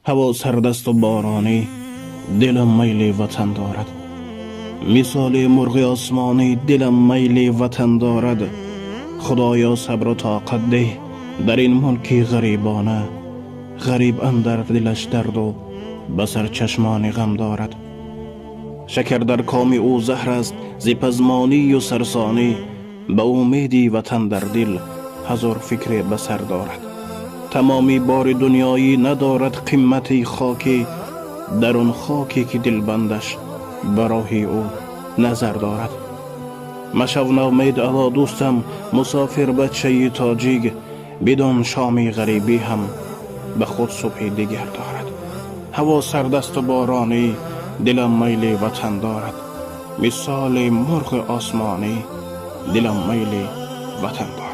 هوا سردست و بارانی، دلم میل وطن دارد. مثال مرغ آسمانی دلم میل وطن دارد. خدایا صبر و طاقت ده در این ملک غریبانه. غریب اندر دلش درد و بسر چشمان غم دارد. شکر در کام او زهر است، ز پزمانی و سرسانی. به امیدی وطن در دل هزار فکر بسر دارد. تمامی بار دنیایی ندارد قیمتی خاکی، در آن خاکی که دلبندش برای او نظر دارد. مشو نومید الا دوستم، مسافر بچه تاجیک. بدان شامی غریبی هم به خود صبح دیگر دارد. هوا سردست و بارانی، دلم میل وطن دارد. مثال مرغ آسمانی، دلم میل وطن دارد.